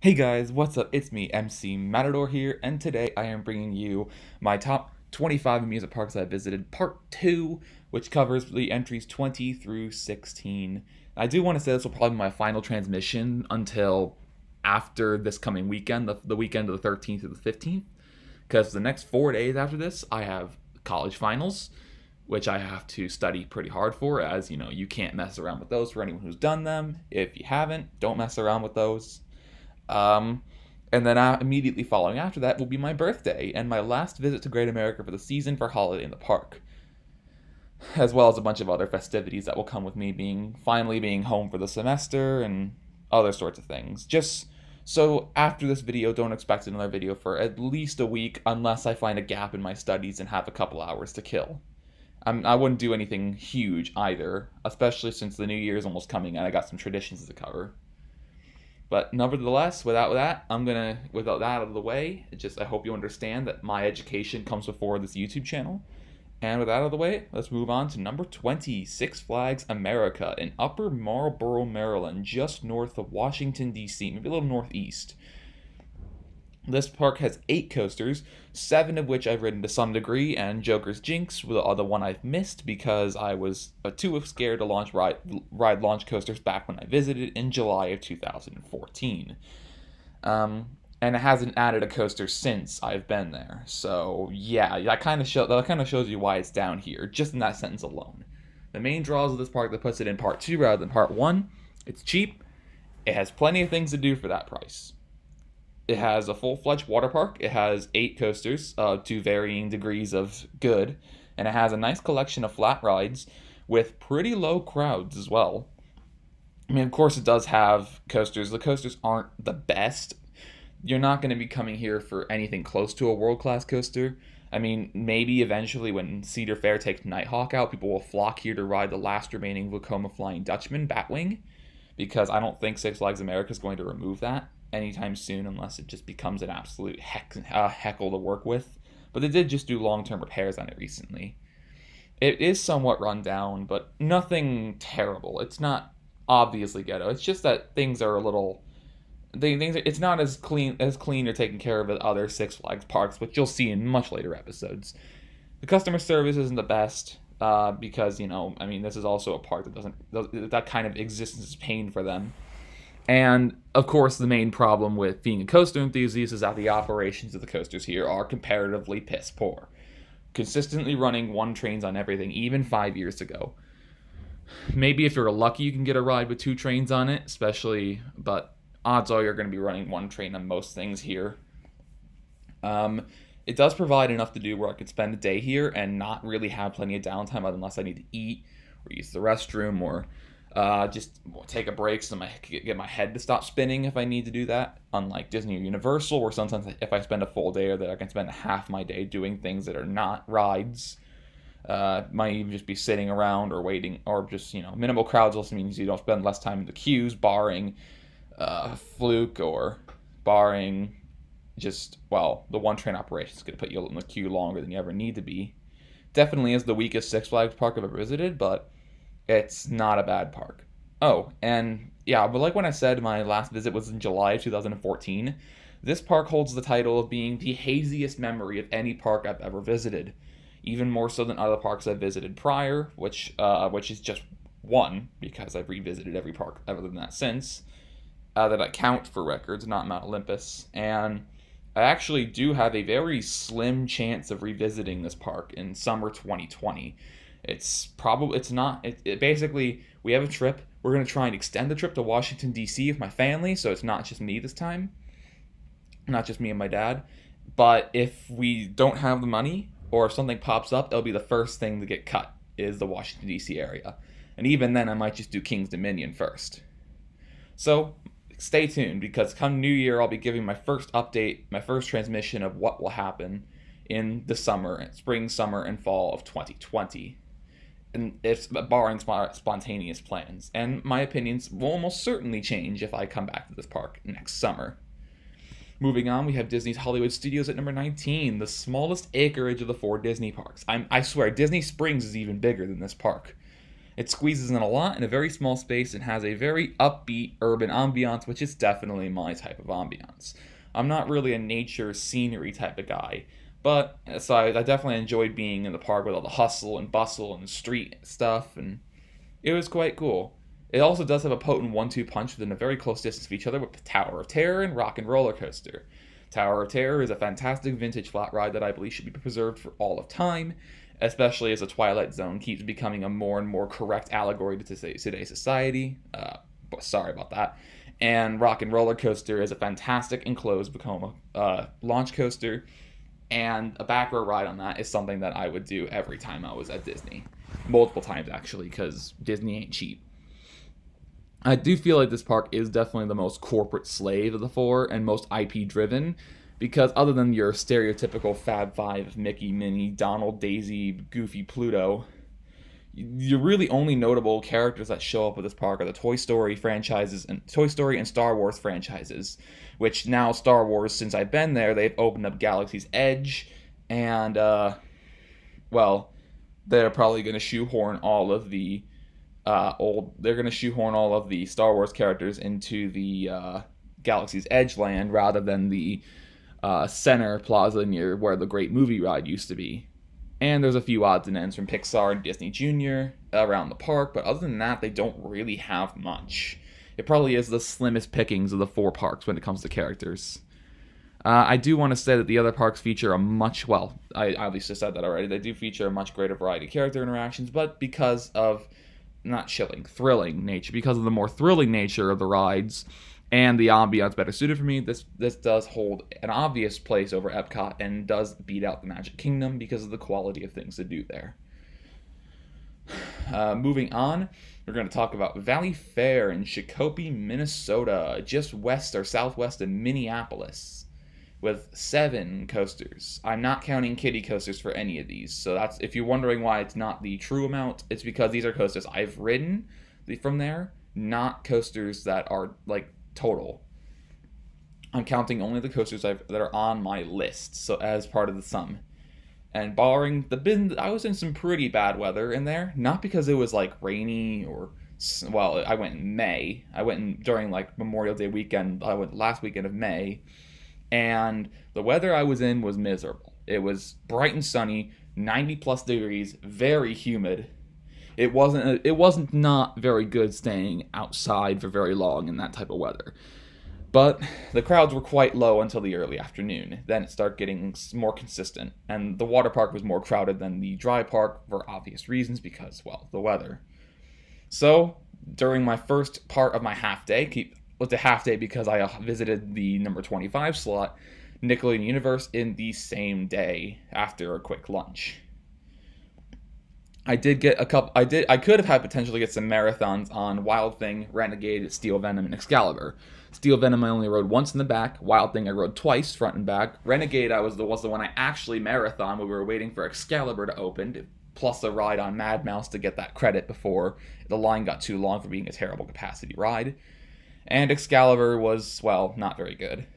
Hey guys, what's up? It's me, MC Matador here, and today I am bringing you my top 25 amusement parks I visited, part 2, which covers the entries 20 through 16. I do want to say this will probably be my final transmission until after this coming weekend, the weekend of the 13th to the 15th, because the next 4 days after this, I have college finals, which I have to study pretty hard for, as you know, you can't mess around with those for anyone who's done them. If you haven't, don't mess around with those. Um, and then immediately following after that will be my birthday and my last visit to Great America for the season for Holiday in the Park, as well as a bunch of other festivities that will come with me finally being home for the semester and other sorts of things. Just so after this video, don't expect another video for at least a week unless I find a gap in my studies and have a couple hours to kill. I wouldn't do anything huge either, especially since the new year is almost coming and I got some traditions to cover. But nevertheless, without that out of the way, I hope you understand that my education comes before this YouTube channel. And with that out of the way, let's move on to number 20, Six Flags America in Upper Marlboro, Maryland, just north of Washington, D.C., maybe a little northeast. This park has 8 coasters, 7 of which I've ridden to some degree, and Joker's Jinx was the other one I've missed because I was too scared to ride launch coasters back when I visited in July of 2014. And it hasn't added a coaster since I've been there. So yeah, that kind of shows you why it's down here, just in that sentence alone. The main draws of this park that puts it in part 2 rather than part 1, it's cheap, it has plenty of things to do for that price. It has a full-fledged water park. It has 8 coasters to varying degrees of good, and it has a nice collection of flat rides with pretty low crowds as well. I mean, of course, it does have coasters. The coasters aren't the best. You're not going to be coming here for anything close to a world-class coaster. I mean, maybe eventually when Cedar Fair takes Nighthawk out, people will flock here to ride the last remaining Vekoma Flying Dutchman, Batwing, because I don't think Six Flags America is going to remove that anytime soon unless it just becomes an absolute heckle to work with. But they did just do long term repairs on it recently. It is somewhat run down, but nothing terrible. It's not obviously ghetto. It's just that things are a little. It's not as clean or taken care of as other Six Flags parks, which you'll see in much later episodes. The customer service isn't the best because I mean, this is also a park that kind of existence is pain for them. And of course, the main problem with being a coaster enthusiast is that the operations of the coasters here are comparatively piss poor. Consistently running one trains on everything, even 5 years ago. Maybe if you're lucky, you can get a ride with 2 trains on it, but odds are you're going to be running one train on most things here. Um, it does provide enough to do where I could spend a day here and not really have plenty of downtime unless I need to eat or use the restroom or just take a break so I can get my head to stop spinning if I need to do that. Unlike Disney or Universal, where sometimes if I spend a full day there, I can spend half my day doing things that are not rides. Might even just be sitting around or waiting, or just minimal crowds also means you don't spend less time in the queues, barring Fluke or barring the one train operation is going to put you in the queue longer than you ever need to be. Definitely is the weakest Six Flags park I've ever visited, but it's not a bad park. Oh, and yeah, but like when I said my last visit was in July of 2014, this park holds the title of being the haziest memory of any park I've ever visited. Even more so than other parks I've visited prior, which is just one, because I've revisited every park other than that since, that I count for records, not Mount Olympus. And I actually do have a very slim chance of revisiting this park in summer 2020. It's not, basically, we have a trip. We're going to try and extend the trip to Washington, D.C. with my family, so it's not just me this time, not just me and my dad. But if we don't have the money, or if something pops up, that'll be the first thing to get cut, is the Washington, D.C. area. And even then, I might just do King's Dominion first. So stay tuned, because come New Year, I'll be giving my first update, my first transmission of what will happen in the spring, summer, and fall of 2020. And it's barring spontaneous plans. And my opinions will almost certainly change if I come back to this park next summer. Moving on, we have Disney's Hollywood Studios at number 19, the smallest acreage of the 4 Disney parks. I swear, Disney Springs is even bigger than this park. It squeezes in a lot in a very small space and has a very upbeat urban ambiance, which is definitely my type of ambiance. I'm not really a nature scenery type of guy, but so I definitely enjoyed being in the park with all the hustle and bustle and street stuff, and it was quite cool. It also does have a potent 1-2 punch within a very close distance of each other with Tower of Terror and Rock and Roller Coaster. Tower of Terror is a fantastic vintage flat ride that I believe should be preserved for all of time, especially as the Twilight Zone keeps becoming a more and more correct allegory to today's society. Sorry about that. And Rock and Roller Coaster is a fantastic enclosed Vekoma launch coaster, and a back row ride on that is something that I would do every time I was at Disney. Multiple times, actually, because Disney ain't cheap. I do feel like this park is definitely the most corporate slave of the four and most IP driven, because other than your stereotypical Fab Five of Mickey, Minnie, Donald, Daisy, Goofy, Pluto, your really only notable characters that show up at this park are the Toy Story franchises and Toy Story and Star Wars franchises, which now Star Wars, since I've been there, they've opened up Galaxy's Edge, and well, they're probably going to shoehorn all of the they're going to shoehorn all of the Star Wars characters into the Galaxy's Edge land rather than the center plaza near where the Great Movie Ride used to be. And there's a few odds and ends from Pixar and Disney Junior around the park, but other than that, they don't really have much. It probably is the slimmest pickings of the four parks when it comes to characters. I do want to say that the other parks feature a much, well, I obviously said that already, they do feature a much greater variety of character interactions, but because of thrilling nature, because of the more thrilling nature of the rides and the ambiance better suited for me, this does hold an obvious place over Epcot and does beat out the Magic Kingdom because of the quality of things to do there. Moving on, we're going to talk about Valley Fair in Shakopee, Minnesota, just west or southwest of Minneapolis, with 7 coasters. I'm not counting kiddie coasters for any of these, so that's, if you're wondering why it's not the true amount, it's because these are coasters I've ridden from there, not coasters that are like total. I'm counting only the coasters that are on my list, so as part of the sum. And barring I was in some pretty bad weather in there, not because it was like rainy or, well, I went in May. I went during like Memorial Day weekend. I went last weekend of May, and the weather I was in was miserable. It was bright and sunny, 90 plus degrees, very humid. It wasn't not very good staying outside for very long in that type of weather. But the crowds were quite low until the early afternoon. Then it started getting more consistent, and the water park was more crowded than the dry park for obvious reasons because, well, the weather. So, during my first part of my half day, was a half day because I visited the number 25 slot, Nickelodeon Universe, in the same day after a quick lunch. I did get a couple. I could have had potentially get some marathons on Wild Thing, Renegade, Steel Venom, and Excalibur. Steel Venom I only rode once in the back. Wild Thing I rode twice, front and back. Renegade was the one I actually marathon when we were waiting for Excalibur to open, plus a ride on Mad Mouse to get that credit before the line got too long for being a terrible capacity ride. And Excalibur was, well, not very good.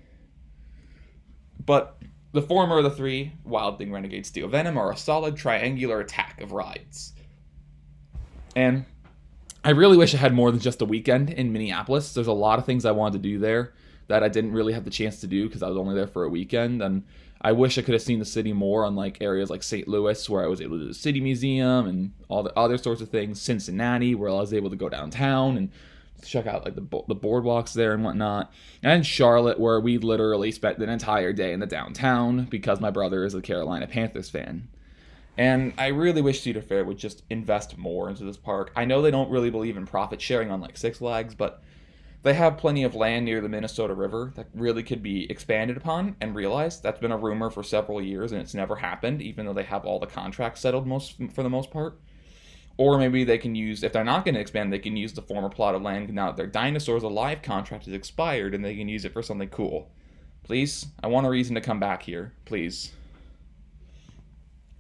But the former of the three, Wild Thing, Renegade, Steel Venom, are a solid triangular attack of rides. And I really wish I had more than just a weekend in Minneapolis. There's a lot of things I wanted to do there that I didn't really have the chance to do because I was only there for a weekend. And I wish I could have seen the city more on like areas like St. Louis, where I was able to do the City Museum and all the other sorts of things. Cincinnati, where I was able to go downtown and check out like the boardwalks there and whatnot. And Charlotte, where we literally spent an entire day in the downtown because my brother is a Carolina Panthers fan. And I really wish Cedar Fair would just invest more into this park. I know they don't really believe in profit sharing on like Six Flags, but they have plenty of land near the Minnesota River that really could be expanded upon and realized. That's been a rumor for several years and it's never happened, even though they have all the contracts settled for the most part. Or maybe they can use, if they're not going to expand, they can use the former plot of land now that their Dinosaurs Alive contract is expired and they can use it for something cool. Please, I want a reason to come back here. Please.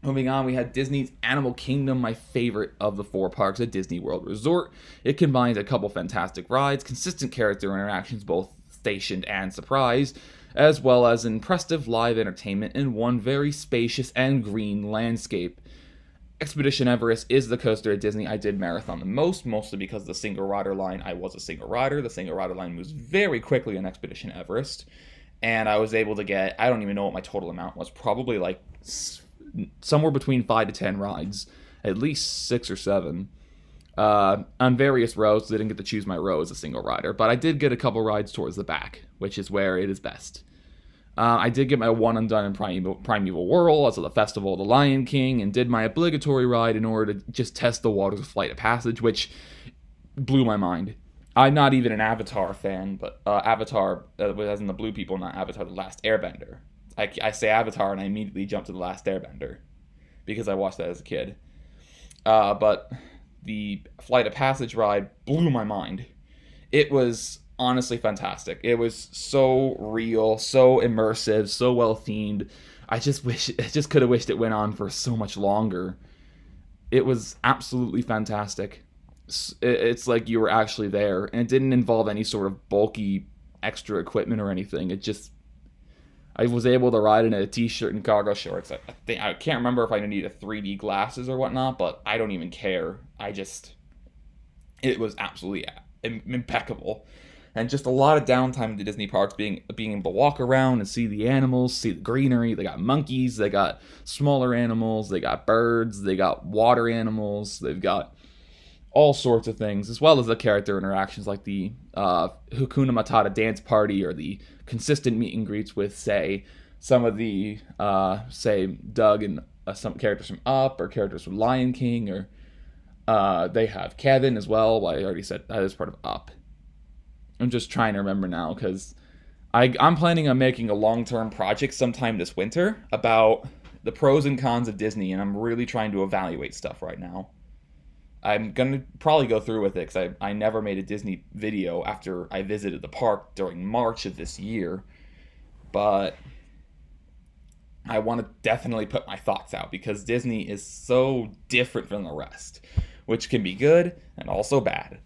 Moving on, we had Disney's Animal Kingdom, my favorite of the 4 parks at Disney World Resort. It combines a couple fantastic rides, consistent character interactions, both stationed and surprise, as well as impressive live entertainment in one very spacious and green landscape. Expedition Everest is the coaster at Disney I did marathon the most, mostly because the single rider line, I was a single rider. The single rider line moves very quickly on Expedition Everest. And I was able to get, I don't even know what my total amount was, probably like somewhere between 5 to 10 rides, at least 6 or 7. On various rows. Didn't get to choose my row as a single rider, but I did get a couple rides towards the back, which is where it is best. I did get my one and done in Primeval Whirl as of the Festival of the Lion King, and did my obligatory ride in order to just test the waters of Flight of Passage, which blew my mind. I'm not even an Avatar fan, but Avatar, as in the blue people, not Avatar the Last Airbender. I say Avatar and I immediately jump to the Last Airbender because I watched that as a kid. But the Flight of Passage ride blew my mind. It was honestly fantastic. It was so real, so immersive, so well themed. I just could have wished it went on for so much longer. It was absolutely fantastic. It's like you were actually there, and it didn't involve any sort of bulky extra equipment or anything. I was able to ride in a t-shirt and cargo shorts. I can't remember if I needed 3D glasses or whatnot, but I don't even care. It was absolutely impeccable. And just a lot of downtime in the Disney parks, being able to walk around and see the animals, see the greenery. They got monkeys, they got smaller animals, they got birds, they got water animals, they've got all sorts of things, as well as the character interactions like the Hakuna Matata dance party, or the consistent meet and greets with, say, some of the, say, Doug and some characters from Up, or characters from Lion King, or they have Kevin as well. Well, I already said that is part of Up. I'm just trying to remember now, because I'm planning on making a long-term project sometime this winter about the pros and cons of Disney, and I'm really trying to evaluate stuff right now. I'm going to probably go through with it because I never made a Disney video after I visited the park during March of this year. But I want to definitely put my thoughts out because Disney is so different from the rest, which can be good and also bad.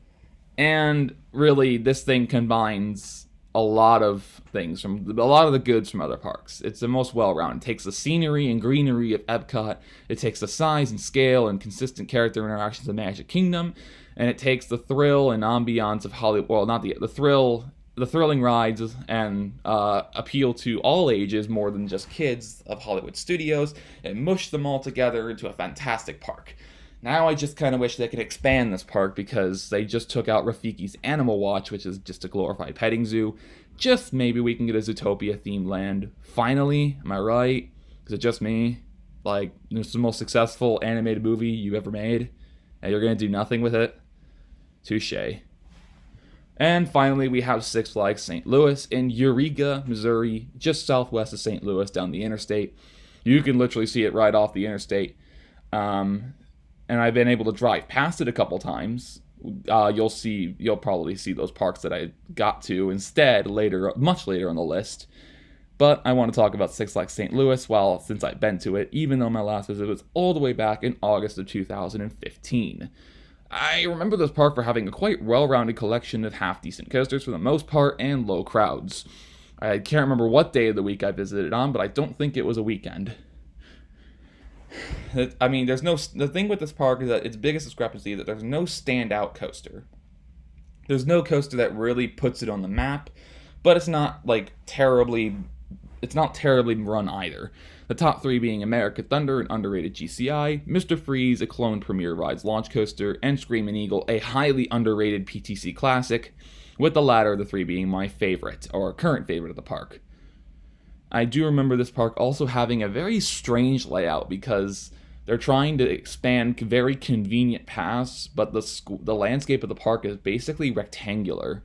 And really, this thing combines a lot of things a lot of the goods from other parks. It's the most well-rounded. It takes the scenery and greenery of Epcot. It takes the size and scale and consistent character interactions of Magic Kingdom, and it takes the thrill and ambiance of Hollywood. Well, not the thrilling rides and appeal to all ages more than just kids of Hollywood Studios, and mush them all together into a fantastic park. Now I just kind of wish they could expand this park, because they just took out Rafiki's Animal Watch, which is just a glorified petting zoo. Just maybe we can get a Zootopia-themed land. Finally, am I right? Is it just me? Like, it's the most successful animated movie you ever made, and you're going to do nothing with it? Touché. And finally, we have Six Flags St. Louis in Eureka, Missouri, just southwest of St. Louis down the interstate. You can literally see it right off the interstate. And I've been able to drive past it a couple times. You'll probably see those parks that I got to instead much later on the list. But I want to talk about Six Flags St. Louis, since I've been to it, even though my last visit was all the way back in August of 2015. I remember this park for having a quite well-rounded collection of half-decent coasters for the most part, and low crowds. I can't remember what day of the week I visited on, but I don't think it was a weekend. I mean, the thing with this park is that its biggest discrepancy is that there's no standout coaster. There's no coaster that really puts it on the map, but it's not terribly run either. The top three being America Thunder, an underrated GCI, Mr. Freeze, a clone Premier Rides launch coaster, and Screamin' Eagle, a highly underrated PTC classic, with the latter of the three being my favorite, or current favorite of the park. I do remember this park also having a very strange layout, because they're trying to expand very convenient paths, but the landscape of the park is basically rectangular.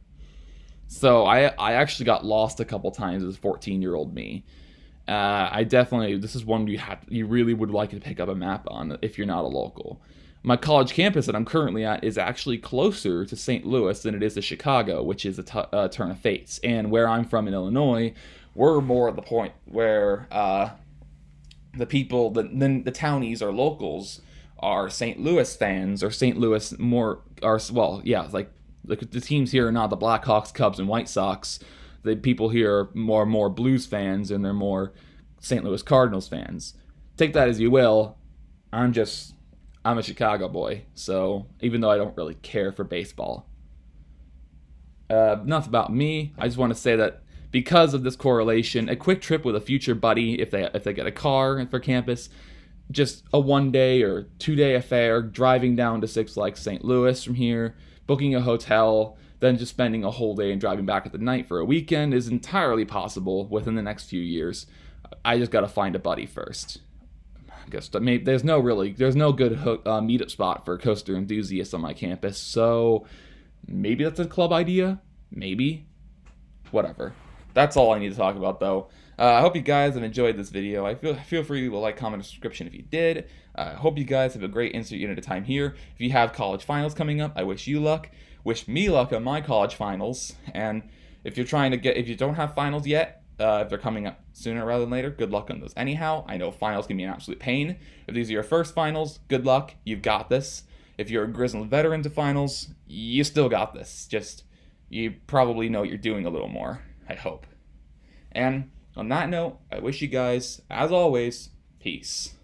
So I actually got lost a couple times as 14-year-old me. This is one you really would like to pick up a map on if you're not a local. My college campus that I'm currently at is actually closer to St. Louis than it is to Chicago, which is a turn of fates. And where I'm from in Illinois, we're more at the point where the townies or locals are St. Louis fans, or St. Louis the teams here are not the Blackhawks, Cubs, and White Sox. The people here are more Blues fans, and they're more St. Louis Cardinals fans. Take that as you will. I'm just I'm a Chicago boy, so even though I don't really care for baseball. Enough about me. I just want to say that because of this correlation, a quick trip with a future buddy, if they get a car for campus, just a 1 day or 2 day affair, driving down to Six Flags St. Louis from here, booking a hotel, then just spending a whole day and driving back at the night for a weekend is entirely possible within the next few years. I just gotta find a buddy first. I guess there's no good meetup spot for coaster enthusiasts on my campus, so maybe that's a club idea. Maybe. Whatever. That's all I need to talk about, though. I hope you guys have enjoyed this video. Feel free to like, comment, and subscription if you did. I hope you guys have a great insert unit of time here. If you have college finals coming up, I wish you luck. Wish me luck on my college finals. And if you don't have finals yet, if they're coming up sooner rather than later, good luck on those. Anyhow, I know finals can be an absolute pain. If these are your first finals, good luck. You've got this. If you're a grizzled veteran to finals, you still got this. Just, you probably know what you're doing a little more, I hope. And on that note, I wish you guys, as always, peace.